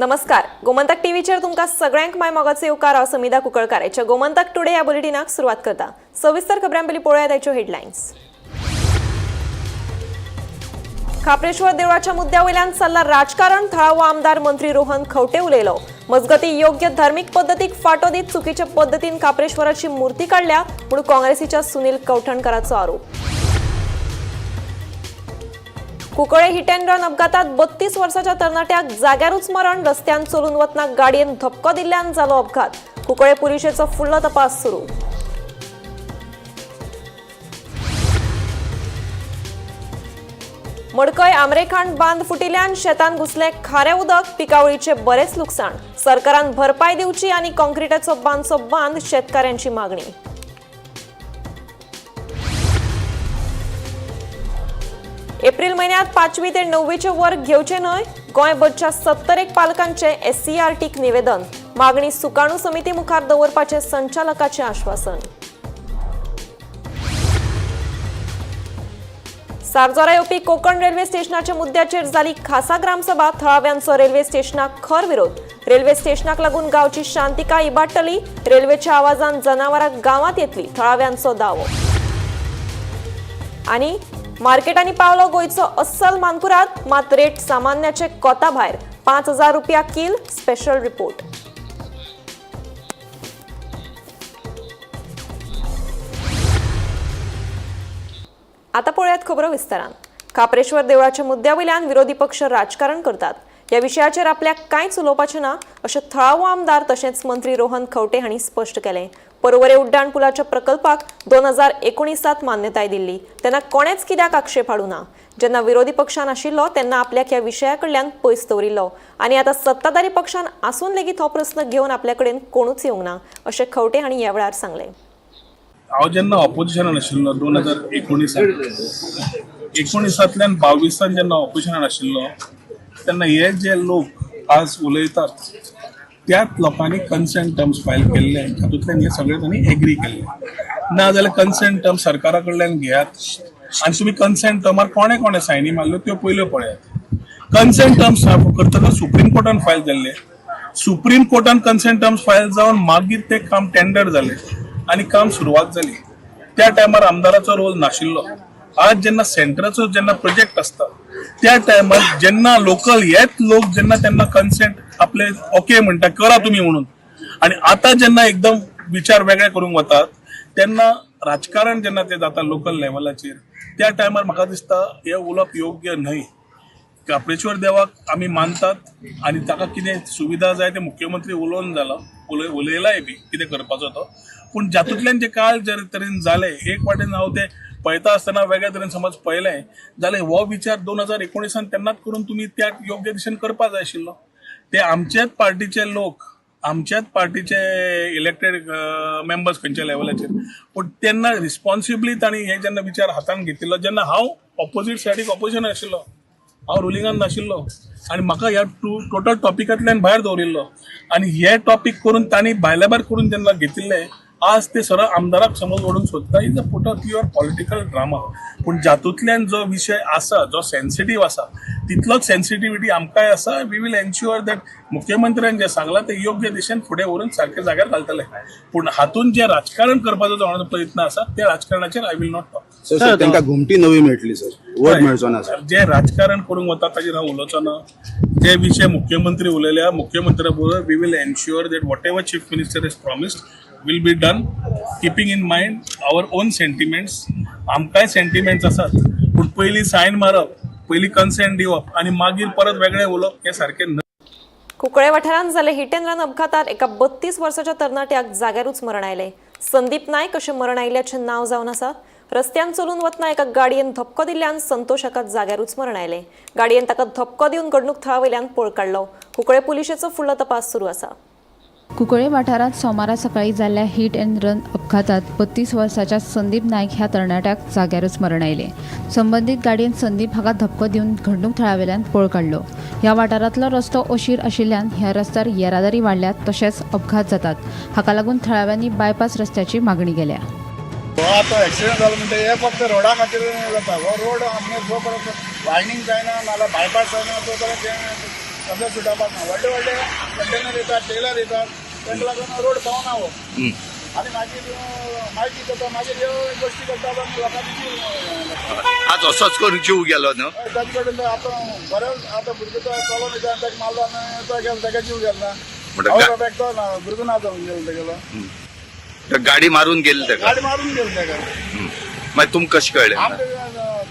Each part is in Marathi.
नमस्कार. गोमंतक टीव्हीचेर तुमकां सगळ्यांक माय मोगाचो येवकार हांव समिधा कुंकळकाराच्या गोमंतक टुडे ह्या बुलेटिनाक सुरवात करता. सविस्तर खबरां पयलीं पळोवया ताच्यो हेडलायन्स. खापरेश्वर देवळाच्या मुद्द्या वयल्यान चल्ला राजकारण. थळावो आमदार मंत्री रोहन खंवटे उलयलो. मजगती योग्य धार्मीक पद्दतीक फाटो दीत चुकीच्या पद्दतीन खापरेश्वराची मुर्ती काडल्या म्हूण काँग्रेसीच्या सुनील कवठणकराचो आरोप. कुंकळे हिट अँड रन अपघातात 32 वर्साच्या तरणाट्याक जाग्यारूच मरण. रस्त्यान चलून वतना गाडयेन धपको दिल्ल्यान जालो अपघात. कुंकळे पुलिशेचो फुडलो तपास सुरू. मडकय आमरेखांड बांद फुटिल्ल्यान शेतान घुसले खारे उदक. पिकावळीचे बरेच लुकसाण. सरकारान भरपाय दिवची आनी कॉन्क्रिटाचो बांदचो बांद शेतकाऱ्यांची मागणी. एप्रिल महिन्यात 5वी ते 9वीचे वर्ग घेवचे न्हय. गोंयभरच्या 70 पालकांचे SCRTक निवेदन. मागणी सुकाणू समिती मुखार दवरपाचे संचालकाचे आश्वासन. सारजोरा येवपी कोकण रेल्वे स्टेशनाच्या मुद्द्याचेर जाली खासा ग्रामसभा. थळाव्यांचो रेल्वे स्टेशनाक खर विरोध. रेल्वे स्टेशनाक लागून गांवची शांतिकाय इबाडटली. रेल्वेच्या आवाजान जनावरां गांवांत येतली. थळाव्यांचो दावो. आनी मार्केटांनी पावलो गोंयचो अस्सल मानकुराद. मात रेट सामान्याचे कोता भायर. 5000 रुपया किल. Special report. आता पळयात खबरो विस्तारान. खापरेश्वर देवळाच्या मुद्द्या वयल्यान विरोधी पक्ष राजकारण करतात. ह्या विशयाचेर आपल्याक कांयच उलोवपाचें ना अशें थळावो आमदार तशेंच मंत्री रोहन खंवटे हांणी स्पश्ट केलें. पर्वरे उड्डाण पुलाच्या प्रकल्पाक 2019त मान्यताय दिल्ली. तेन्ना कोणेच कित्याक आक्षेप हाडूं ना. जेन्ना विरोधी पक्षान आशिल्लो तेन्ना आपल्याक ह्या विशया कडल्यान पयस दवरिल्लो आनी आतां सत्ताधारी पक्षान आसून लेगीत हो प्रस्न घेवन आपल्या कडेन कोणूच येवंक ना अशें खंवटे हांणी ह्या वेळार सांगलें. हांव जेन्ना ऑपोजिशनान आशिल्लो 2019तल्यान 22 जेन्ना ऑपोजिशनान आशिल्लो तेन्ना हे जे लोक आज उलयतात त्याच लोकांनी कन्सेंट टर्म्स फायल केल्ले. तातूंतल्यान हे सगळे तांणी एग्री केल्ले. ना जाल्यार कन्सेंट टर्म्स सरकारा कडल्यान घेयात आनी तुमी कन्सेंट टर्मार कोणे कोणे सायनी मारल्यो त्यो पयल्यो पळयात. कन्सेंट टर्म्स करतकच सुप्रीम कोर्टान फायल जाल्ले. सुप्रीम कोर्टान कन्सेंट टर्म्स फायल जावन मागीर ते काम टेंडर जालें आनी काम सुरवात जाली. त्या टायमार आमदाराचो रोल नाशिल्लो. आज जेन्ना सेंटराचो जेन्ना प्रोजेक्ट आसता त्या टायमार जेन्ना लोकल हेच लोक जेन्ना तेन्ना कन्सेंट आपले ओके म्हणटा करा तुम्ही म्हणून आणि आता जेन्ना एकदम विचार वेगळे करूंक वतात तेन्ना राजकारण जेन्ना ते जाता लोकल लेवलाचेर त्या टायमार म्हाका दिसता हे उलोवप योग्य न्हय. खापरेश्वर देवाक आमी मानतात आनी ताका कितें सुविधा जाय ते मुख्यमंत्री उलोवन जाला उलयलाय बी कितें करपाचो तो. पूण जातूंतल्यान जे काळ जर तरेन जाले एक वाटेन हांव ते पळयता आसतना वेगळ्या तरेन समज पळयलें जाल्यार हो विचार 2019 तेन्नाच करून तुमी त्या योग्य दिशेन करपाक जाय आशिल्लो. ते आमच्याच पार्टीचे लोक आमच्याच पार्टीचे इलेक्टेड मेंबर्स खंयच्या लेवलाचेर पूण तेन्ना रिस्पॉन्सिबली तांणी हे जेन्ना विचार हातान घेतिल्लो जेन्ना हांव ऑपोजीट सायडीक ऑपोजिशन आशिल्लो हांव रुलिंगान नाशिल्लो आनी म्हाका ह्या टोटल टॉपिकांतल्यान भायर दवरिल्लो आनी हे टॉपीक करून तांणी भायल्या भायर करून जेन्ना घेतिल्ले आज ते सरळ आमदाराक समज ओडून सोदता. Is a put off pure political drama. पूण जातूंतल्यान जो विशय आसा जो सेन्सिटीव आसा तितलोच सेन्सिटिव्हिटी आमकांय आसा. वी वील एन्श्युअर दॅट मुख्यमंत्र्यान जे सांगलां ते योग्य दिशेन फुडें व्हरून सारक्या जाग्यार घालतले. पूण हातून जे राजकारण करपाचो जो प्रयत्न आसा त्या राजकारणाचेर I will not talk. Sir तांकां घुमटी नवी मेळटली सर वड मेळचो ना सर. जे राजकारण करूंक वता ताजेर हांव उलोवचो ना. जे विशय मुख्यमंत्री उलयल्या मुख्यमंत्र्या बरोबर we will ensure that whatever chief minister is promised will be done keeping in mind our own sentiments. आमकांय सेंटिमेंट्स आसात पूण पयलीं सायन मारप पयलीं कन्सेंट दिवप आनी मागीर परत वेगळे उलोवप हे सारकें न्हय. कुंकळे वाठारांत जाल्ले हिट अँड रन अपघातात एका 32 वर्साच्या तरणाट्याक जाग्यारूच मरण आयलें. संदीप नायक अशें मरण आयिल्ल्याचें नांव जावन आसा. रस्त्यान चलून वतना एका गाडयेन धपको दिल्ल्यान संतोष हाका जाग्यारूच मरण आयलें. गाडयेन ताका धपको दिवन घडणूक थळावयल्यान पळ काडलो. कुंकळे पुलिशेचो फुडलो तपास सुरू आसा. कुंकळे वाठारात सोमारा सकाळी जाल्ल्या हिट अँड रन अपघातात 32 वर्साच्या संदीप नायक ह्या तरणाट्याक जाग्यारूच मरण आयलें. संबंधीत गाडयेन संदीप हाका धपको दिवन घडणूक थळावेल्यान पळ काडलो. ह्या वाठारांतलो रस्तो ओशीर आशिल्ल्यान ह्या रस्त्यार येरादारी वाडल्या तशेंच अपघात जातात. हाका लागून थळाव्यांनी बायपास रस्त्याची मागणी केल्या. आता ॲक्सिडेंट झाला म्हणजे हे फक्त रोडा खातीर जाता. हो रोड आमने जो परत वायडींग जायना नाल्यार बायपास जायना तो परत कसं सुटापाक ना व्हडले व्हडले कंटेनर येतात टेलर येतात तांकां लागून रोड पावना हो आनी मागीर माहिती करता मागीर ह्यो गोश्टी करतात आनी लोकांनी जीव आज असोच करून जीव गेलो न्हू ताजे कडेन आतां बरें आतां भुरगो तो चलोन येता आनी ताका मारलो आनी तो गेलो ताका जीव गेलो म्हणटा आवय बापायक तो ना भुरगो ना जावन गेलो तेगेलो गाडी मारून गेली ताका गाडी मारून गेलो ताका मागीर तुमकां कशें कळ्ळें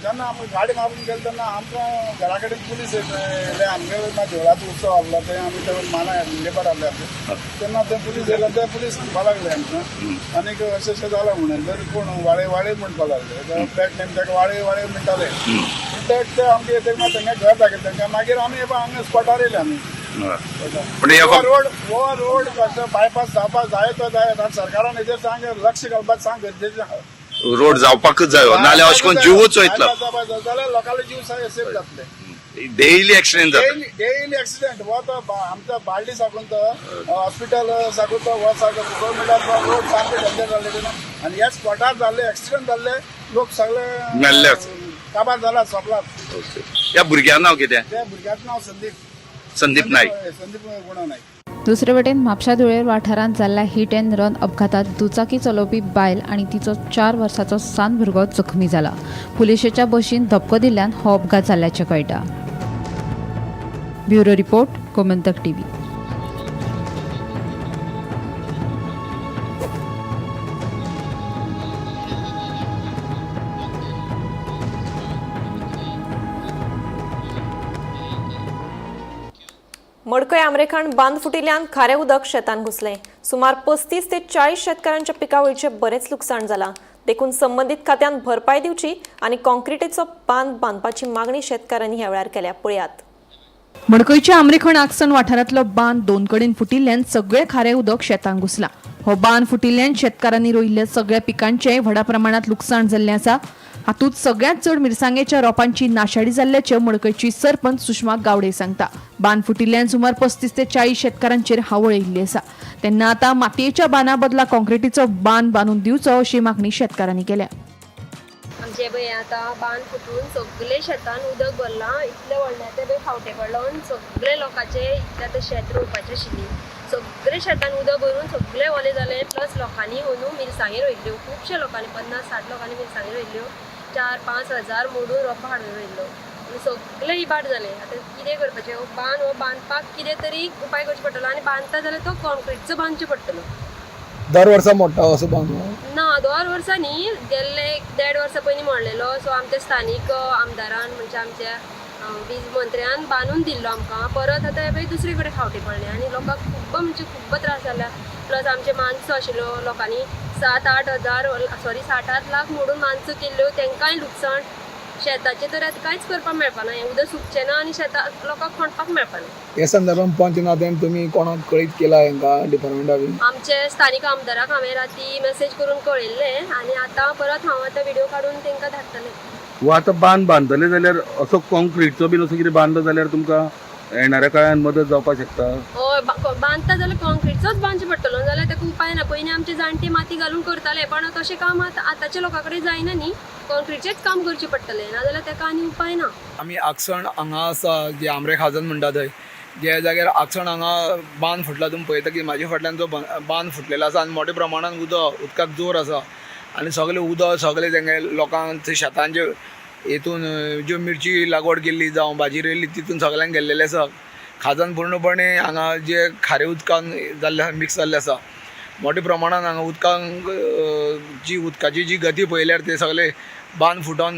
जेन्ना आमी गाडी मारून गेले तेन्ना आमकां घरा कडेन पुलीस येयले आमगे देवळाचो उत्सव आहलो थंय आमी ते माना लेबर आहले तेन्ना ते पुलीस येयले ते पुलीस म्हणपा लागले आमकां आनीक अशें अशें जालां म्हणून तर कोण वाळे वाळे म्हणपा लागले फ्लॅट नेम ताका वाळे वाळे म्हणटाले ते आमगे थंय घर दाखयले तांकां मागीर आमी हांगा स्पॉटार येयले आमी हो रोड कसो बायपास जावपाक जाय तो जाय सरकारान हेजेर सांग लक्ष घालपाक सांग गरजेचें आहा रोड जावपाकच जायो नाल्यार अशें करून जीवच वयतलो जाल्यार लोकांले जीव सेफ जातले डेली एक्सिडेंट जाता डेली एक्सिडेंट हो तो आमच्या बार्डी साकून तो हॉस्पिटल साकून तो हो साकून म्हणल्यार रोड सामके डेंजर जाल्ले तेन्ना आनी ह्या स्पॉटार जाल्ले एक्सिडेंट जाल्ले लोक सगळे मेल्लेच काबार जाला सोपला ह्या भुरग्यां नांव कितें त्या भुरग्याचें नांव संदीप नाईक संदीप गुणा नायक दुसरे वटेन म्हापशा धुळेर वाठारांत जाल्ल्या हिट अँड रन अपघातात दुचाकी चलोवपी बायल आणि तिचो 4 वर्साचो सान भुरगो जखमी जाला पुलिशेच्या बशीन धपको दिल्ल्यान हो अपघात जाल्ल्याचें कळटा. Bureau report Gomantak TV. मडकय आमरेखांड बांद फुटिल्ल्यान खारें उदक शेतांत घुसलें. सुमार 35 ते 40 शेतकारांच्या पिकावळीचें बरेंच लुकसाण जालां. देखून संबंदीत खात्यान भरपाय दिवची आनी कॉन्क्रिटीचो बांद बांदपाची मागणी शेतकारांनी ह्या वेळार केल्या. पळयात. मडकयच्या आमरेखण आगसन वाठारांतलो बांद 2 कडेन फुटिल्ल्यान सगळे खारें उदक शेतांत घुसलां. हो बांद फुटिल्ल्यान शेतकारांनी रोयिल्ल्या सगळ्या पिकांचें व्हडा प्रमाणांत लुकसाण जाल्लें आसा. हातूंत सगळ्यांत चड मिरसांगेच्या रोपांची नाशाडी जाल्ल्याचें मडकयची सरपंच सुषमा गावडे सांगता. बांद फुटिल्ल्यान सुमार 35 ते 40 शेतकारांचेर हावळ येयल्ली आसा. तेन्ना आतां मातयेच्या बांदा बदला कॉन्क्रिटीचो बांद बांदून दिवचो अशी मागणी शेतकारांनी केल्या. आमचे पळय आतां बांद फुटून सगळे शेतान उदक भरलां. इतले व्हडले ते पळय फावटे पडून सगळे लोकांचे इतले आतां शेत रोवपाचें आशिल्ली. सगळे शेतान उदक भरून सगळे ओले जाले. प्लस लोकांनी अंदू मिरसांगे रोयल्ल्यो. खुबशे लोकांनी 50-60 लोकांनी मिरसांगे रोयल्ल्यो. 4-5 हजार मोडून रोपां हाडून रोयल्लो. सगळे इबाड जाले. आतां कितें करपाचें? हो बांदपाक कितें तरी उपाय करचो पडटलो आनी बांदता जाल्यार तो कॉन्क्रीटचो बांदचो पडटलो. दर वर्सा मोडटा असो बांदून ना दर वर्सा न्ही गेल्ले 1.5 वर्सां पयलीं मोडलेलो. सो आमच्या स्थानीक आमदारान म्हणजे आमच्या वीज मंत्र्यान बांदून दिल्लो आमकां. परत आतां हे पळय दुसरे कडेन फावटी पडले आनी लोकांक खूब त्रास जाल्या. प्लस आमचे माणसो आशिल्लो लोकांनी 7-8 लाख मोडून माणसो केल्ल्यो तांकांय लुकसाण. शेताचें तर आतां कांयच करपाक मेळपाना. हें उदक सुकचें ना आनी शेताक लोकांक खणपाक मेळपाना. हे संदर्भात पंचनात्यान तुमी कोणाक कळीत केला हांकां डिपार्टमेंटाक? आमचे स्थानीक आमदाराक हांवें राती मेसेज करून कळयल्लें आनी आतां परत हांव आतां व्हिडिओ काडून तांकां धाडटलें. वो आतां बांद बांदतले जाल्यार असो कॉन्क्रीटचो बीन असो कितें बांदलो जाल्यार तुमकां येणाऱ्या काळान मदत जावपाक शकता. हय बांदता जाल्यार कॉन्क्रीटचोच बांदचो पडटलो. जाल्यार ताका उपाय ना. पयलीं आमचे जाणटे माती घालून करताले पण तशें काम आतांच्या लोकां कडेन जायना न्ही. कॉन्क्रीटचेच काम करचें पडटलें नाजाल्यार ताका आनी उपाय ना. आमी आगसण हांगा आसा जे आमरे खाजन म्हणटा थंय जे जाग्यार आगसण हांगा बांद फुटला तुमी पळयता की म्हाज्या फाटल्यान जो बांद फुटलेलो आसा आनी मोठ्या प्रमाणान उदकाक जोर आसा आनी सगळें उदक सगळें तेंगे लोकांक शेतांचे हेतून ज्यो मिरची लागवड केल्ली जावं भाजी रोयल्ली तितून सगळ्यांक गेल्लेलें आसा. खाजन पूर्णपणे हांगा जे खारे उदकान जाल्ले मिक्स जाल्ले आसा. मोठ्या प्रमाणान हांगा उदकाची जी गती पळयल्यार ते सगळे बांद फुटोन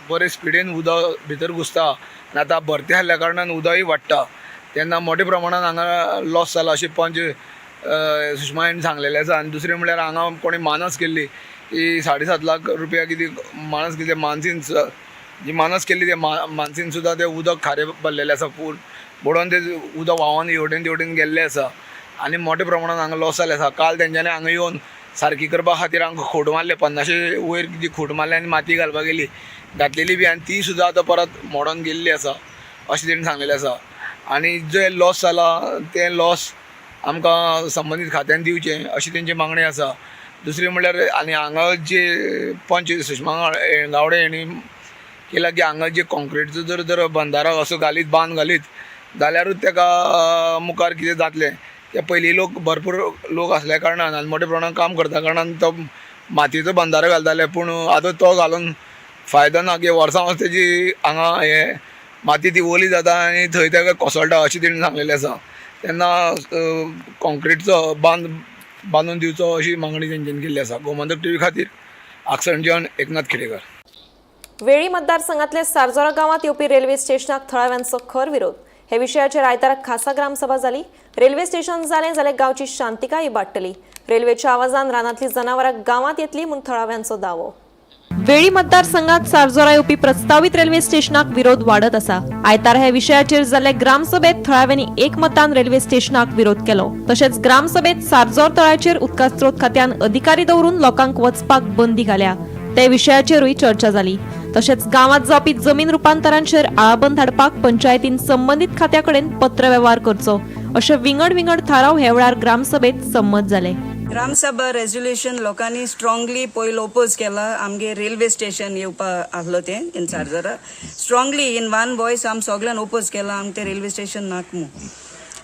बरे स्पिडीन उदक भितर घुसता आनी आतां भरती आसल्या कारणान उदकय वाडटा तेन्ना मोठ्या प्रमाणान हांगा लॉस जाला अशें पंच सुषमायन सांगलेलें आसा. आनी दुसरें म्हणल्यार हांगा कोणी मानस केल्ली की 7.5 लाख रुपया कितें मानस केली मानसीन जी मानस केल्ली ते मानसीन सुद्दां ते उदक खारें भरलेलें आसा. बुडोवन ते उदक व्हांवोन हेवटेन गेल्लें आसा आनी मोठ्या प्रमाणान हांगा लॉस जाल्लें आसा. काल तेंच्यांनी हांगा येवन सारकी करपा खातीर हांकां खोट मारले 50 वयर जी खोट मारली आनी माती घालपाक गेली घातलेली बी आनी ती सुद्दां आतां परत मोडोन गेल्ली आसा अशें तेणी सांगलेलें आसा. आनी जे लॉस जाला ते लॉस आमकां संबंदीत खात्यान दिवचें अशी तेंची मागणी आसा. दुसरी म्हणल्यार आनी हांगा जे पंच सुषमा गावडे हेणी केला की हांगा जे कॉन्क्रीटचो जर बंदारो असो घालीत बांद घालीत जाल्यारूच ताका मुखार कितें जातलें ते पयलीं लोक भरपूर लोक आसल्या कारणान आनी मोठ्या प्रमाणान काम करता कारणान तो मातयेचो बंधारो घालताले पूण आतां तो घालून फायदो ना की वर्सां वर्स तेजी हांगा हे माती ती ओली जाता आनी थंय ताका कोसळटा अशें तेणें सांगलेलें आसा तेन्ना कॉन्क्रीटचो बांदून दिवचो अशी मागणी तेंच्यांनी केल्ली आसा. गोमंतक टीव्ही खातीर आक्सणच्यान एकनाथ खेडेकर. वेळी मतदारसंघातले सारजोरा गावात येवपी रेल्वे स्टेशनाक थळाव्यांचो खर विरोध. हे विशयाचेर आयतारा खासा ग्रामसभा जाली. रेल्वे स्टेशन जालें जाल्यार गांवची शांतिकाय इबाडटली. रेल्वेच्या आवाजान रानांतली जनावरां गांवांत येतली म्हूण थळाव्यांचो दावो. वेळी मतदारसंघात सारजोरा येवपी प्रस्तावित रेल्वे स्टेशनाक विरोध वाडत आसा. आयतार हे विशयाचेर जाल्ले ग्रामसभेत थळाव्यांनी एकमतान रेल्वे स्टेशनाक विरोध केलो. तशेंच ग्रामसभेत सारजोर तळ्याचेर उदका स्त्रोत खात्यान अधिकारी दवरून लोकांक वचपाक बंदी घाल्या. ते विशयाचेरूय चर्चा जाली. तशेंच गांवांत जावपी जमीन रुपांतरांचेर आळाबंद हाडपाक पंचायतीन संबंदीत खात्या कडेन पत्र व्यवहार करचो अशे विंगड थाराव हे वेळार ग्रामसभेत संमत जाले. ग्रामसभा रेजोल्युशन लोकांनी स्ट्रॉंगली पयलो ओपोज केला. आमगे रेल्वे स्टेशन येवपा आसलो ते इन सारजोरा स्ट्रॉंगली इन वन वॉयस आम सगळ्यान ओपोज केला आमगे ते रेल्वे स्टेशन नाक मू.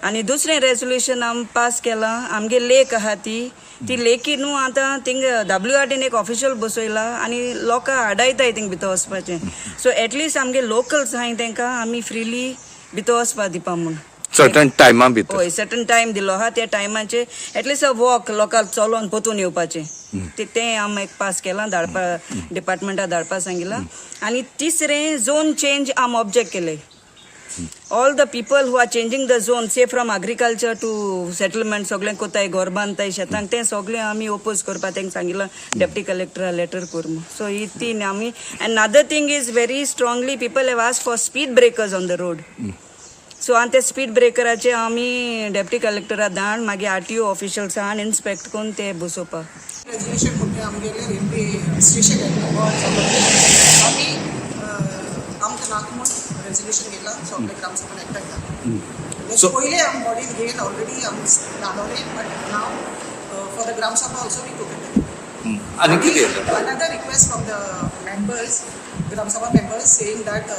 आनी दुसरें रेजोल्युशन आम पास केला आमगे लेक आहा ती लेकी न्हू आतां थिंग WRTन एक ऑफिशियल बसयला आनी लोकां आडायताय थिंग भितर वचपाचें. सो एटलिस्ट आमगे लोकल्स आहाय तांकां आमी फ्रिली भितर वचपा दिवपा म्हूण सर्टन टायमा भितर हय सर्टन टायम दिलो आहा. त्या टायमाचेर एटलिस्ट अ वॉक लोकांक चलोन पोतून येवपाचें तें आम एक पास केलां धाडपा डिपार्टमेंटाक धाडपा सांगिल्लां. आनी तिसरें झोन चेंज आम ऑब्जेक्ट केले. All the people who are changing the zone से फ्रॉम एग्रीकल्चर टू सेटलमेंट सगळें कोताय घर बांदताय शेतांक तें सगळें आमी ओपोज करपा तेंका सांगिल्लां डेप्टी कलेक्टरा लेटर करून. सो ही तीन आमी end other thing is very strongly people have asked for speed breakers on the road. So आनी ते स्पीड ब्रेकराचे आमी डेप्टी कलेक्टरा धाड मागीर RTO ऑफिशियल्सान इन्स्पेक्ट करून ते बसोवपाक. रेजोल्युशन म्हणजे आमगेले रेल्वे स्टेशन आमी आमकां नाका म्हूण रेजोल्युशन घेतला सगळे ग्रामसभेन एकठांय जाता. पयले आमी बॉडीन घेवन ऑलरेडी आमी धाडवले बट नाव फॉर द ग्रामसभा ऑल्सो वी टूक इट. आनी कितें another request from the members ग्रामसभा मेंबर्स सेयींग दॅट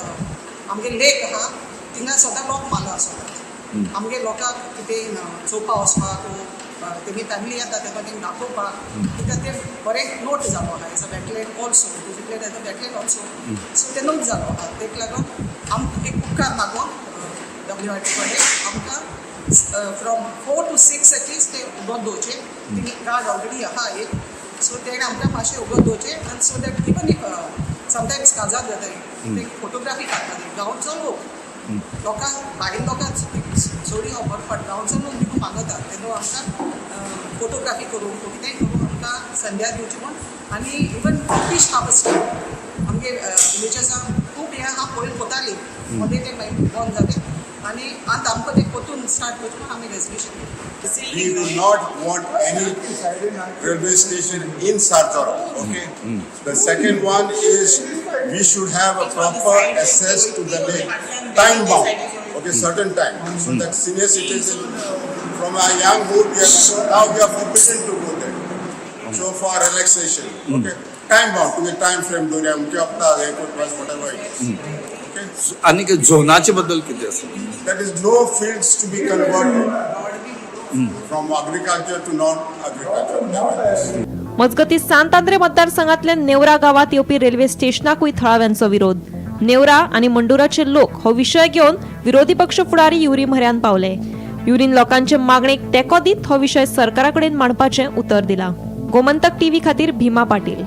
आमगे लेक आहा थिंगा सदां लोक मारला आसता. आमगे लोकांक कितें चोवपा वचपाक तेमी फॅमिली येता तेका तेंका दाखोवपाक कित्याक ते बरें नोट जालो आहा. As a wetland also as a wetland also so ते नोट जालो आहा. तेका लागून आमकां एक उपकार मागो WRT कडेन आमकां फ्रॉम 4 to 6 एटलिस्ट ते उगोत दवरचे. तेमी गार्ड ऑलरेडी आहा एक. सो तेणें आमकां मातशें उगोत दवरचे आनी so that even if sometimes काजार जाताय ते फोटोग्राफी काडटाले गांवचो लोक लोकांक भायल्या लोकांक सोडी खबर पडटा गांवचो लोक देखून मागता तेन्ना आमकां फोटोग्राफी करून कितेंय करून आमकां संध्या दिवची म्हूण. आनी इवन फिश हार्वेस्टिंग आमगे विलेजांत खूब हें आहा पयलीं कोतालीं मदें तें मागीर बंद जालें आनी आतां आमकां तें परतून स्टार्ट करचें म्हूण आमी रेजोल्युशन केलें. We do not want any railway station in Sarzora. Okay. The second one is we should have a proper access to the lake, time bound. Okay, certain time, so that senior citizens from a young age now we are forbidden to go there. So for relaxation. Okay, time bound to the time frame. During उनके हफ्ता airport bus whatever it is. Okay. आनी झोनाचे बद्दल कितें आसा? That is no fields to be converted. From agriculture to non-agriculture. मजगती सांतांद्रे मतदारसंघातल्या नेवरा गावात येवपी रेल्वे स्टेशनाकूय थळाव्यांचो विरोध. नेवरा आनी मंडुराचे लोक हो विशय घेवन विरोधी पक्ष फुडारी युरी म्हऱ्यान पावले. युरीन लोकांचे मागणेक तेंको दीत हो विशय सरकारा कडेन मांडपाचें उतर दिलां. गोमंतक टीव्ही खातीर भीमा पाटील.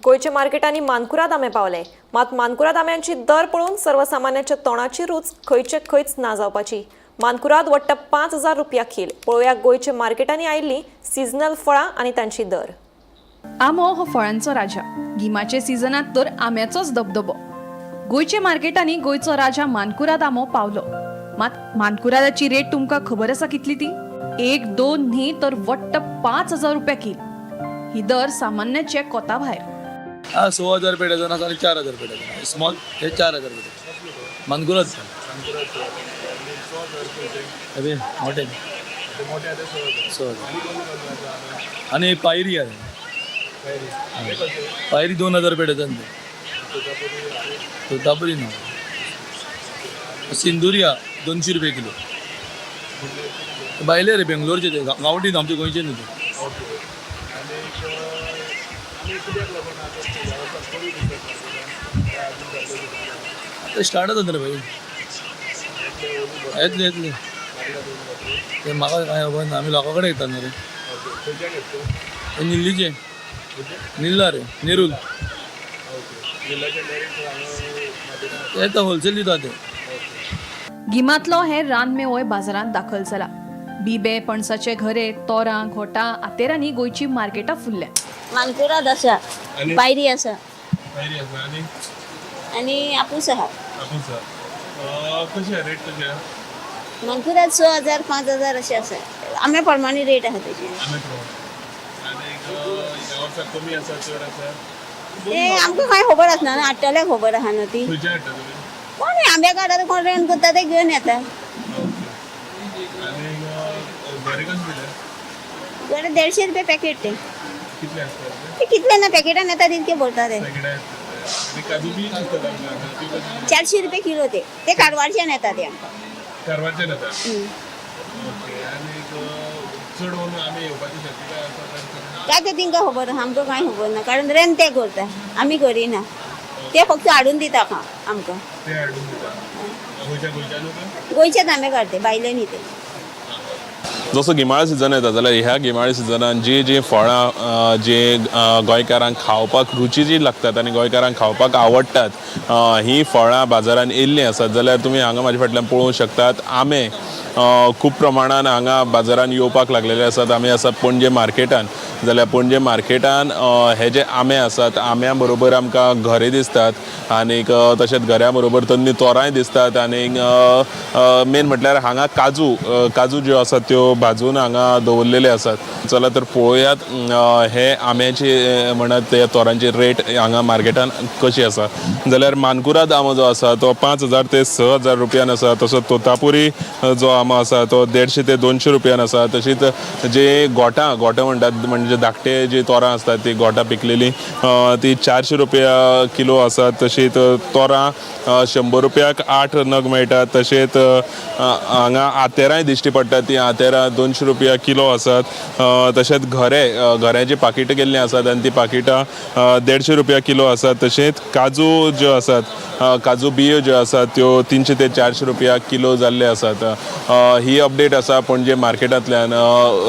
गोंयच्या मार्केटांनी मानकुराद आंबे पावले. मात मानकुराद आंब्यांची दर पळोवन सर्वसामान्याच्या तोंडाची रूच खंयचे खंयच ना जावपाची. मानकुराद वट्ट 5,000 रुपया किल. पळोवया गोंयच्या मार्केटांनी आयिल्ली सिजनल फळां आनी तांची दर. आंबो हो फळांचो राजा. गिमाचे सिजनात तर आंब्याचोच दबदबो. गोंयच्या मार्केटांनी गोंयचो राजा मानकुराद आंबो पावलो. मात मानकुरादाची रेट तुमकां खबर आसा कितली ती? 1-2 न्ही तर वट्ट 5,000 रुपया किल. ही दर सामान्याचे कोता भायर. 6,000 रुपये डझन आसा आनी 4,000 रुपये डझन. स्मॉल हे 4,000 रुपये मानकुराद अरे मोठे आणि पायरी आहे पायरी 2,000 रुपये डझन. तोतापुरी ना सिंदुरिया 200 रुपये किलो. भायले रे बेंगलोरचे ते गांवठी आमचे गोंयचे न्हू ते. आता स्टार्टच जाता रे भाई. येतले ते म्हाका काय खबर ना, आमी लोकां कडेन येतात न्हू रे. निल्लीचे निल्ला रे नेरूल येता होलसेल दिता ते. गिमांतलो हे रानमेवय बाजारांत दाखल जाला. बिबे, पणसाचे घरे, तोरां, घोटां, आतेरांनी गोंयची मार्केटां फुल्ल्या. मानकुराद आसा, पायरी आसा आनी आपूस आहा. मानकुराद 6,000 5,000 अशें आसा. आम्या प्रमाणे रेट आहा तेजी. ते आमकां कांय खबर आसना ना, हाडटल्याक खबर आहा न्हू ती. कोण आंब्या काडटा कोण रेंट करता ते घेवन येता. बरे 150 रुपये पॅकेट ते कितले ना पॅकेटान येता तितके भरता ते. 400 रुपये किलो ते कारवारच्यान येता ते आमकां. काय ते तिंका खबर आहा, आमकां कांय खबर ना, कारण रेंट ते करता, आमी करिना. ते फक्त हाडून दिता आमकां. गोंयचेच आंबे काडटे, भायले न्ही ते. जसो गिमाळा सिजन येता जाल्यार ह्या गिमाळी सिजनान जी फळां जे गोंयकारांक खावपाक रुची जी लागतात आनी गोंयकारांक खावपाक आवडटात ही फळां बाजारांत येयल्लीं आसात जाल्यार तुमी हांगा म्हाजे फाटल्यान पळोवंक शकतात. आंबे खूब प्रमाणान हांगा बाजारांत येवपाक लागलेले आसात. आमी आसा पणजे मार्केटान, जाल्यार पणजे मार्केटान हे जे आंबे आसात आंब्या बरोबर आमकां घरे दिसतात आनीक तशेंच घऱ्या बरोबर तन्नी तोरांय दिसतात. आनीक मेन म्हटल्यार हांगा काजू ज्यो आसात त्यो भाजून हांगा दवरलेले आसात. चला तर पळोवयात हे आंब्याची म्हणत ते तोरांची रेट हांगा मार्केटान कशी आसा. जाल्यार मानकुराद आंबो जो आसा तो 5,000 ते 6,000 रुपयान आसा. तसोच तोतापुरी जो आंबो आसा तो 150 ते 200 रुपयान आसा. तशीच जे गोठां म्हणटात म्हणजे धाकटे जी तोरां आसतात ती गोठां पिकलेली ती 400 रुपया किलो आसात. तशीच तोरां 100 रुपयाक 8 नग मेळटात. तशेंच हांगा आतेरांय दिश्टी पडटात, ती आतेरां 200 रुपया किलो आसात. तशेंच घऱ्याची पाकिटां केल्लीं आसात आनी ती पाकिटां 150 रुपया किलो आसात. तशेंच काजू ज्यो आसात, काजू बियो ज्यो आसात त्यो 300 ते 400 रुपया किलो जाल्ले आसात. ही अपडेट आसा पणजे मार्केटांतल्यान.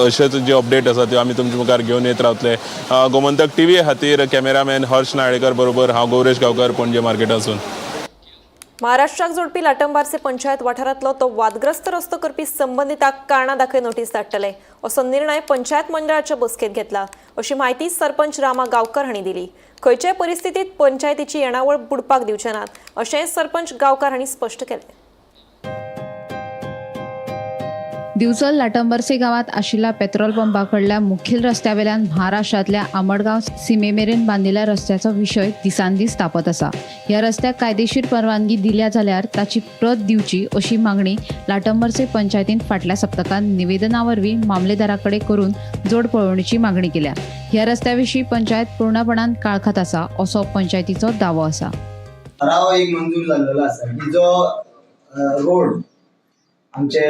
अशेच जे अपडेट आसा त्यो आमी तुमचे मुखार घेवन येत रावतले. गोमंतक TV खातीर कॅमेरामॅन हर्ष नाळेकर बरोबर हांव गौरेश गांवकर, पणजे मार्केटांतसून. महाराष्ट्राक जोडपी लाटंबारचे पंचायत वाठारांतलो तो वादग्रस्त रस्तो करपी संबंधिताक कारणां दाखय नोटीस धाडटले असो निर्णय पंचायत मंडळाच्या बसकेत घेतला अशी माहिती सरपंच रामा गांवकर हांणी दिली. खंयच्याय परिस्थितीत पंचायतीची येणावळ बुडपाक दिवचे नात अशें सरपंच गांवकर हांणी स्पश्ट केलें. दिवचल लाटंबरसे गावात आशिल्ल्या पेट्रोल पंपाकडल्या मुखेल रस्त्यावेल्यान महाराष्ट्रातल्या आमडगांव सीमेमेरेन बांदिल्ल्या रस्त्याचो विशय दिसान दीस तापत आसा. ह्या रस्त्याक कायदेशीर परवानगी दिल्या जाल्यार ताची प्रत दिवची अशी मागणी लाटंबरसे पंचायतीन फाटल्या सप्तकांत निवेदनावरवीं मामलेदाराकडे करून जोडपळोवणीची मागणी केल्या. ह्या रस्त्याविशीं पंचायत पूर्णपणान काळखात आसा असो पंचायतीचो दावो आसा. ठराव एक मंजूर जाल्लो आसा की जो रोड आमचे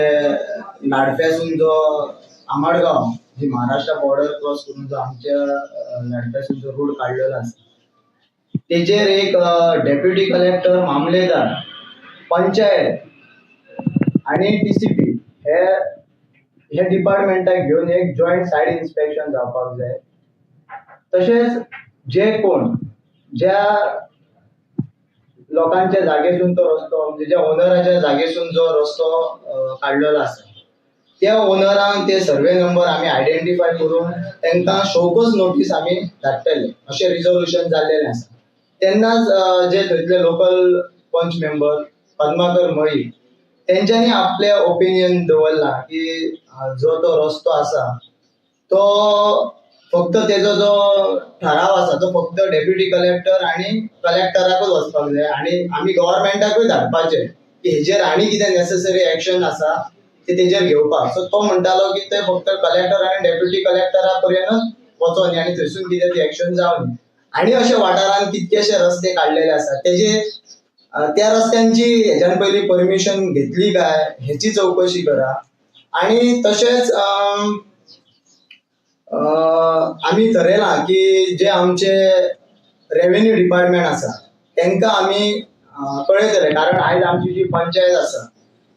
लाडप्यासून जो आमडगांव जी महाराष्ट्र बॉर्डर क्रॉस करून जो आमच्या लाडप्यासून जो रोड काढलेलो आसा तेजेर एक डेप्युटी कलेक्टर, मामलेदार, पंचायत आणि TCP हे डिपार्टमेंटाक घेऊन एक जॉईंट साइड इन्स्पेक्शन जावपाक जाय. तशेंच जे कोण ज्या लोकांच्या जागेसून तो रस्तो म्हणजे ज्या ओनराच्या जागेसून जो रस्तो काढलेलो आसा त्या ओनरांक ते सर्वे नंबर आमी आयडेंटिफाय करून तांकां शोकस नोटीस आमी धाडटले अशें रिझोल्युशन जाल्लेलें आसा. तेन्नाच जे थंयतले लोकल पंच मेंबर पद्माकर मळी तेंच्यांनी आपले ओपिनियन दवरला की जो तो रस्तो आसा तो फक्त तेजो जो ठराव आसा तो फक्त डेप्युटी कलेक्टर आणि कलेक्टराकूच वचपाक जाय आणि आमी गव्हर्मेंटाकूय धाडपाचे की हेजेर आनी कितें नेसेसरी एक्शन आसा ते तेजेर घेवपाक. सो तो म्हणटालो की ते फक्त कलेक्टर आणि डेप्युटी कलेक्टरा पर्यंत वचोनी आनी थंयसून कितें ती एक्शन जावनी. आणि अशे वाठारांत कितकेशे रस्ते काडलेले आसा तेजे त्या रस्त्यांची ह्याच्यान पयलीं परमिशन घेतली काय ह्याची चौकशी करा. आणि तशेंच आमी थरयलां की जे आमचे रेव्हेन्यू डिपार्टमेंट आसा तांकां आमी कळयतले, कारण आयज आमची जी पंचायत आसा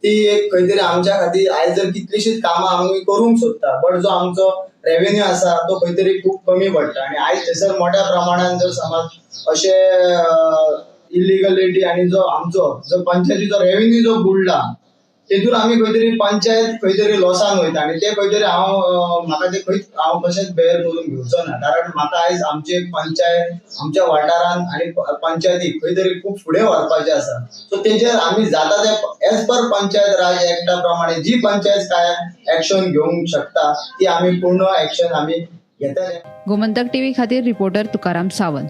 ती एक खंय तरी आमच्या खातीर आयज जर कितलीशीच कामां आमी करूंक सोदता, बट जो आमचो रेव्हेन्यू आसा तो खंय तरी खूब कमी पडटा. आणि आयज थंयसर मोठ्या प्रमाणात जर समज अशे इलिगलिटी आणि जो आमचो जो पंचायतीचो रेव्हेन्यू जो बुडला तेतून आमी खंय तरी पंचायत खंय तरी लॉसान वयता. आणि ते खंय तरी म्हाका ते हांव कशेंच बेर करून घेवचो ना, कारण म्हाका आयज आमची पंचायत आमच्या वाठारांत आणि पंचायतीक खंय तरी खूब फुडें व्हरपाचें आसा. सो तेजेर आमी जाता ते एज पर पंचायत राज एक्टा प्रमाणे जी पंचायत काय एक्शन घेवंक शकता ती आमी पूर्ण एक्शन आमी घेतले. गोमंतक टीव्ही खातीर reporter Tukaram Sawant.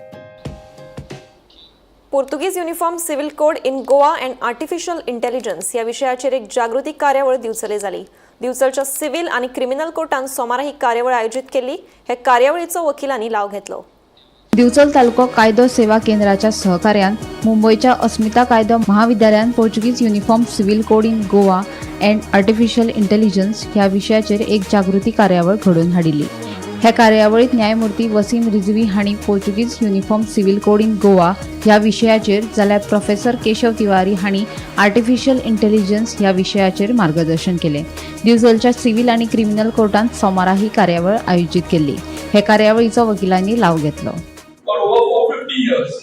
Portuguese uniform civil code in Goa and artificial intelligence या विशयाचेर एक जागृती कार्यावळ दिवचले जाली. दिवचलच्या सिव्हिल आणि क्रिमिनल कोर्टान सोमारा ही कार्यावळ आयोजित केली. हे कार्यावळीचो वकिलांनी लाव घेतलो. दिवचल तालुको कायदो सेवा केंद्राच्या सहकार्यान मुंबईच्या अस्मिता कायदो महाविद्यालयान Portuguese uniform civil code in Goa and artificial intelligence ह्या विशयाचेर एक जागृती कार्यावळ घडोवन हाडिल्ली. ह्या कार्यावळीत न्यायमूर्ती वसीम रिजवी हांणी Portuguese uniform civil code in Goa ह्या विशयाचेर, जाल्यार प्रोफेसर केशव तिवारी हांणी आर्टिफिशियल इंटेलिजन्स ह्या विशयाचेर मार्गदर्शन केले. दिवचलच्या सिव्हिल आणि क्रिमिनल कोर्टान सोमारा ही कार्यावळ आयोजित केल्ली. हे कार्यावळीचो वकिलांनी लाव घेतलो. For over 450 years,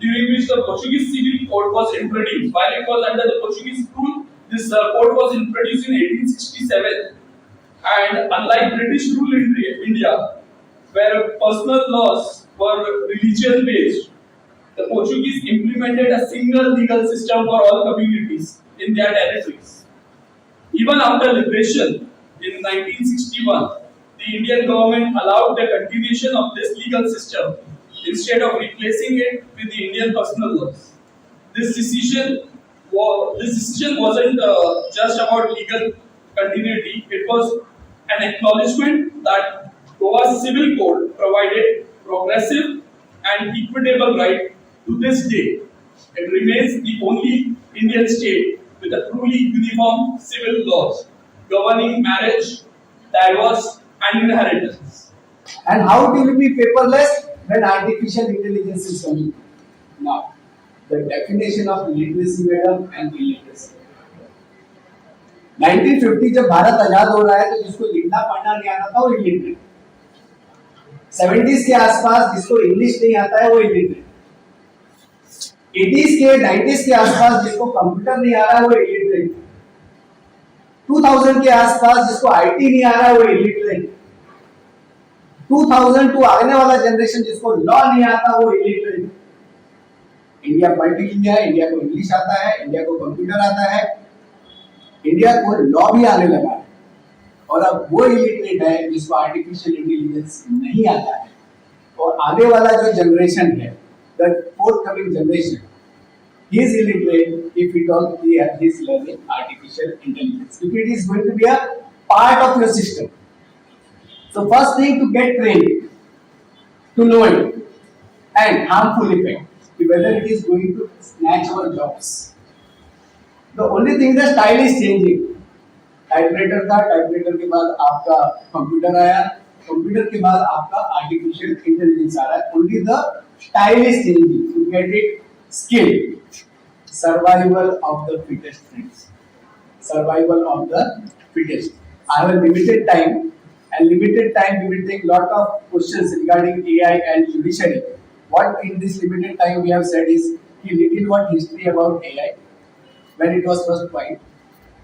during which the Portuguese civil code was introduced. While it was under the Portuguese rule, this code was introduced in 1867. And unlike British rule in India, where personal laws were religion based, the Portuguese implemented a single legal system for all communities in their territories. Even after liberation in 1961, the Indian government allowed the continuation of this legal system instead of replacing it with the Indian personal laws. This decision wasn't just about legal continuity. It was an acknowledgement that Goa's civil code provided progressive and equitable right. To this day, it remains the only Indian state with a truly uniform civil laws governing marriage, divorce, and inheritance. And how it will be paperless when artificial intelligence is coming? Now, the definition of literacy, madam, and illiteracy. 1950 जब भारत आजाद हो रहा है तो जिसको लिखना पढ़ना नहीं आता था वो इलिटरेट. 70s के आसपास जिसको इंग्लिश नहीं आता है वो इलिटरेट. 80s के 90s के आसपास जिसको कंप्यूटर नहीं आ रहा है वो इलिटरेट. 2000 के आसपास जिसको आईटी नहीं आ रहा है वो इलिटरेट. 2002 आने वाला जनरेशन जिसको लॉ नहीं आता वो इलिटरेट. इंडिया मल्टीलिंगुअल है, इंडिया को इंग्लिश आता है, इंडिया को कंप्यूटर आता है, इंडिया को लॉ भी आने लगा है. और अब वो इलिटरेट है जिसको आर्टिफिशियल इंटेलिजेंस नहीं आता है. और आने वाला जो जनरेशन है, the forthcoming generation, he is illiterate if he is learning artificial intelligence. If it is going to be a part of your system. So first thing, to get trained to know it and harmful effect, whether it is going to snatch our jobs. The only thing the style is changing. Typewriter था, टाइपराइटर के बाद आपका कंप्यूटर आया, कंप्यूटर के बाद आपका आर्टिफिशियल इंटेलिजेंस आ रहा है. Only the style is changing. To get it skill. Survival of the fittest, friends. Survival of the fittest. I have a limited time. And limited time we will take lot of questions regarding AI and judiciary. What in this limited time we have said is a little what history about AI, when it was first coined,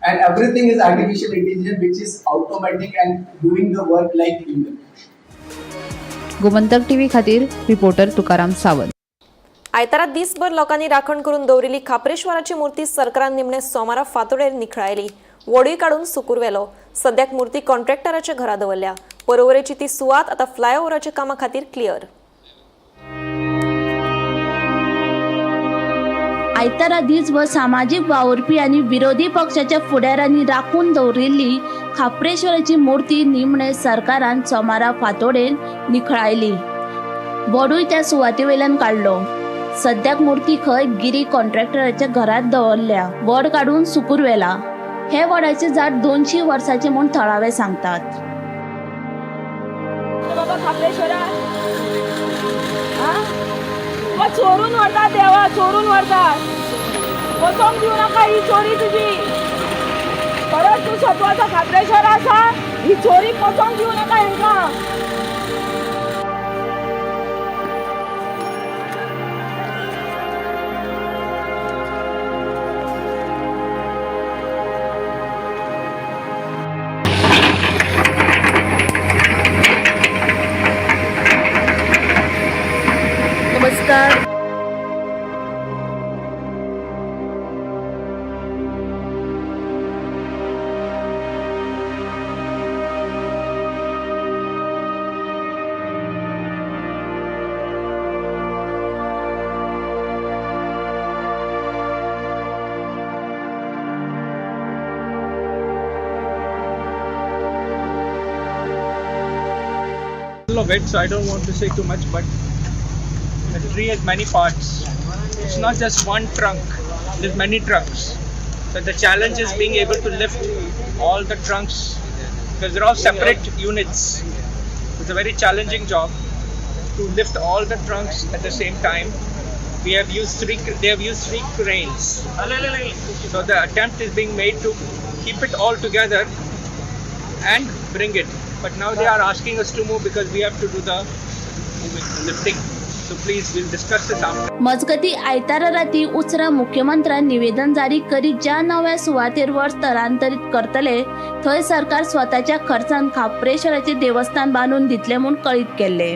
and everything is artificial intelligence which is automatic and doing the work like human. Gomantak TV खातीर रिपोर्टर तुकाराम सावंत. आयतारा दिसभर लोकांनी राखण करून दवरिल्ली खापरेश्वराची मूर्ती सरकारान निमणे सोमारा फांतोडेर निखळायली. वोडूय काडून सुकूर व्हेलो. सद्याक मूर्ती कॉन्ट्रॅक्टराच्या घरा दवरल्या. परवरेची ती सुवात आता फ्लायओव्हराच्या कामा खातीर क्लियर. आयतारा दिसभर सामाजीक वावुरपी आनी विरोधी पक्षाच्या फुडाऱ्यांनी राखून दवरिल्ली खापरेश्वराची मूर्ती निमणे सरकारान सोमारा फांतोडेर निखळायली. वोडूय त्या सुवाते वयल्यान काडलो. सद्याक मूर्ती खंय गिरी कॉन्ट्रॅक्टराच्या घरात दवरल्या. वड काढून सुकूर वेला. हे वडाचे झाड 200 वर्साचे म्हूण थळावे सांगतात. बाबा खापरेश्वरा चोरून व्हरतात देवा, चोरून व्हरतात. वचोंक दिवं नाका ही चोरी तुजी. परत तूं सत्वाचो खापरेश्वर आसा, ही चोरी वचोंक दिवं नाका हेंकां. नमस्कार. Of it, so I don't want to say too much, but the tree has many parts. It's not just one trunk, there's many trunks. So the challenge is being able to lift all the trunks because they're all separate units. It's a very challenging job to lift all the trunks at the same time. They have used three cranes. So the attempt is being made to keep it all together and bring it. But now they are asking us to move because we have to do the lifting. So please, we'll discuss this after. मजगती आयतारा राती उसरा मुख्यमंत्र्यान निवेदन जारी करीत ज्या नव्या सुवातेर वर स्थलांतरीत करतले थंय सरकार स्वताच्या खर्चान खापरेश्वराचे देवस्थान बांधून दितले म्हूण कळीत केल्ले.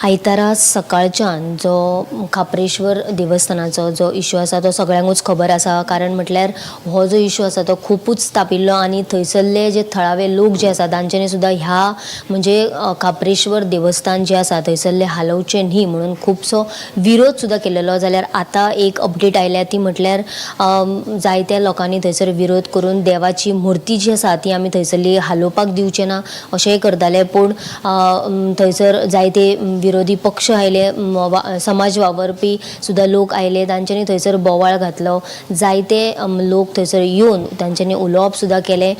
आयतारा सकाळच्यान जो खापरेश्वर देवस्थानाचो जो इश्यू आसा तो सगळ्यांकूच खबर आसा. कारण म्हटल्यार हो जो इश्यू आसा तो खूपच तापिल्लो आनी थंयसरले जे थळावे लोक जे आसा तांच्यांनी सुद्दां ह्या म्हणजे खापरेश्वर देवस्थान जे आसा थंयसरले हालवचे न्ही म्हणून खुबसो विरोध सुद्दां केलेलो. जाल्यार आतां एक अपडेट आयल्या ती म्हटल्यार जायत्या लोकांनी थंयसर विरोध करून देवाची मुर्ती जी आसा ती आमी थंयसरली हालोवपाक दिवचे ना अशेंय करताले. पूण थंयसर जायते विरोधी पक्ष आयले, समाज वावरपी सुद्दां लोक आयले, तांच्यांनी थंयसर बोवाळ घातलो. जायते लोक थंयसर येवन तांच्यांनी उलोवप सुद्दां केलें.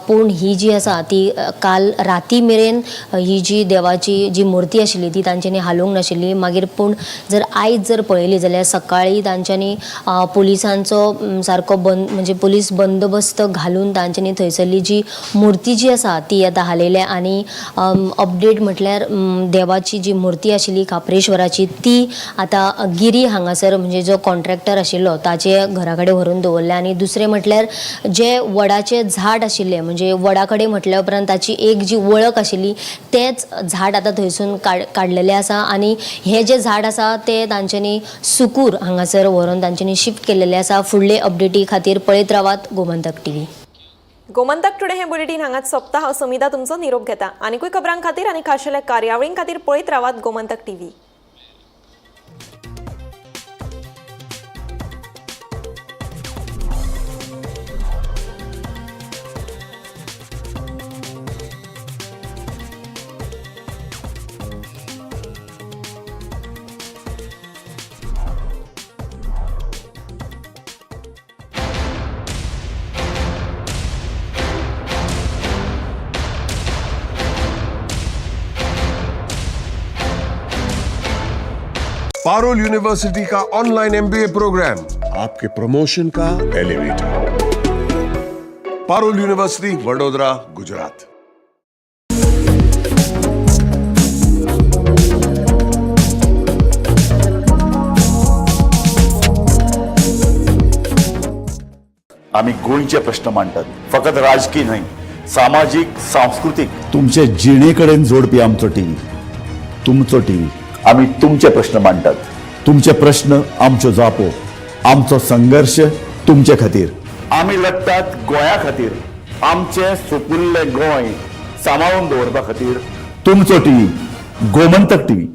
पूण ही जी आसा ती काल राती मेरेन ही जी देवाची जी मुर्ती आशिल्ली ती तांच्यांनी हालोवंक नाशिल्ली. मागीर पूण जर आयज जर पळयली जाल्यार सकाळी तांच्यांनी पुलिसांचो सारको म्हणजे पुलीस बंदोबस्त घालून तांच्यांनी थंयसरली जी मुर्ती जी आसा ती आतां हालयल्या. आनी अपडेट म्हटल्यार देवाची जी मुर्ती आशिल्ली खापरेश्वराची ती आतां गिरी हांगासर म्हणजे जो कॉन्ट्रॅक्टर आशिल्लो ताचे घरा कडेन व्हरून दवरल्या. आनी दुसरें म्हटल्यार जे वडाचे झाड आशिल्ले म्हणजे वडा कडेन म्हटल्या उपरांत ताची एक जी वळख आशिल्ली तेंच झाड आतां थंयसून काडलेलें आसा. आनी हे जे झाड आसा ते तांच्यांनी सुकूर हांगासर व्हरून तांच्यांनी शिफ्ट केल्लेले आसा. फुडले अपडेटी खातीर पळयत रावात गोमंतक टीव्ही. गोमंतक टुडे हे बुलेटिन हांगाच सोंपता. हांव समिता तुमचो निरोप घेता. आनीकूय खबरां खातीर आनी खाशेल्या कार्यावळीं खातीर पळयत रावात गोमंतक टीव्ही. पारुल यूनिवर्सिटी का ऑनलाइन MBA प्रोग्राम आपके प्रमोशन का एलिवेटर. पारुल यूनिवर्सिटी, वडोदरा, गुजरात. आम्ही गोंयचे प्रश्न मांडटात, फकत राजकीय न्हय, सामाजिक, सांस्कृतिक. तुमचे जिणेकडेन जोडपी आमचो टीव्ही, तुमचो टीव्ही. आम्ही तुमचे प्रश्न मांडटात. तुमचे प्रश्न आमच्यो जापो, आमचो संघर्ष तुमचे खातीर. आम्ही लढटात गोंया खातीर, आमचे सोपुल्ले गोंय सांबाळून दवरपा खातीर. तुमचो टीव्ही, गोमंतक टीव्ही.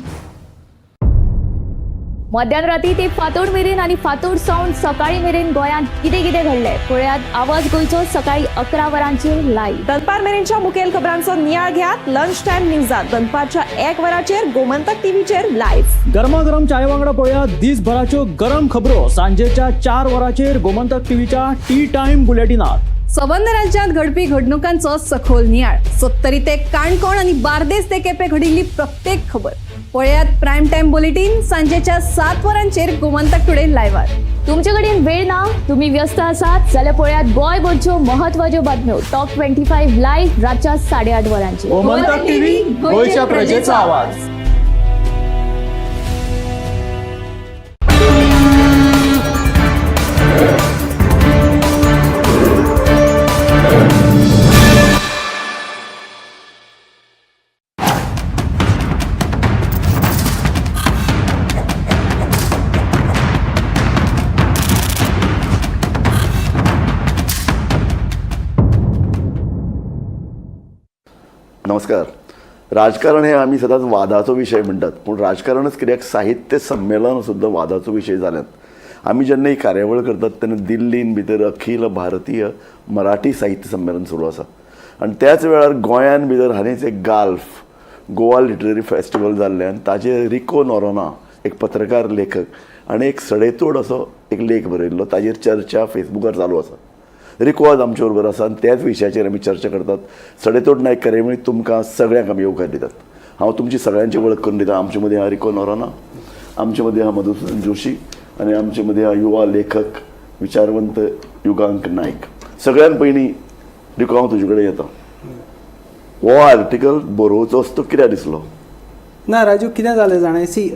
मध्यराती ते फातोड मेरेन आणि फातोड सावन सकाळी मेरेन गोंयांत कितें कितें घडलें पळयात आवाज गोंयचो सकाळी 11 वरांचेर लायव्ह. दनपार मेरेनच्या मुखेल खबरांचो नियाळ घेयात लंच टायम न्यूजात दनपारच्या 1 वराचेर गोमंतक टीव्हीचेर लायव्ह. गरमागरम चाय वांगडा पळयात दिसभराच्यो गरम खबरो सांजेच्या 4 वराचेर गोमंतक टीव्हीच्या टी टाइम बुलेटिनात. संबंध राज्यांत घडपी घडणुकांचो सखोल नियाळ 70 ते काणकोण आणि बार्देस ते केपें घडिल्ली प्रत्येक खबर पळयात प्रायम टाइम बुलेटिन सांजेच्या 7 वरांचेर गोमंतक टुडे लायव्हार. तुमचे कडेन वेळ ना, तुम्ही व्यस्त आसात जाल्यार पळयात गोंयभरच्यो म्हत्वाच्यो बातम्यो टॉप 25 लायव्ह रातच्या 8:30 वरांचेर. गोमंतक टीव्ही गोंयच्या प्रजेचो आवाज. नमस्कार. राजकारण हे आमी सदांच वादाचो विशय म्हणटात, पूण राजकारणच कित्याक साहित्य संमेलन सुद्दां वादाचो विशय जाल्यात. आमी जेन्ना ही कार्यावळ करतात तेन्ना दिल्लीन भितर अखिल भारतीय मराठी साहित्य संमेलन सुरू आसा आनी त्याच वेळार गोंयान भितर हालींच एक गाल्फ गोवा लिटररी फेस्टिवल जाल्ल्यान ताजेर रिको नोरोना एक पत्रकार लेखक आनी एक सडेतोड असो एक लेख बरयल्लो, ताजेर चर्चा फेसबुकार चालू आसा. रिको आज आमचे बरोबर आसा आनी त्याच विशयाचेर आमी चर्चा करतात. सडेतोड नायक कार्यावळीत तुमकां सगळ्यांक आमी येवकार दितात. हांव तुमची सगळ्यांची वळख करून दिता. आमचे मदीं हा रिको नोरोना, आमचे मदीं हा मधुसूदन जोशी आनी आमचे मदीं हा युवा लेखक विचारवंत युगांक नायक. सगळ्यान पयलीं रिको हांव तुजे कडेन येता. हो आर्टिकल बरोवचो असतो कित्याक दिसलो? ना राजू, कितें जालें जाणा, सी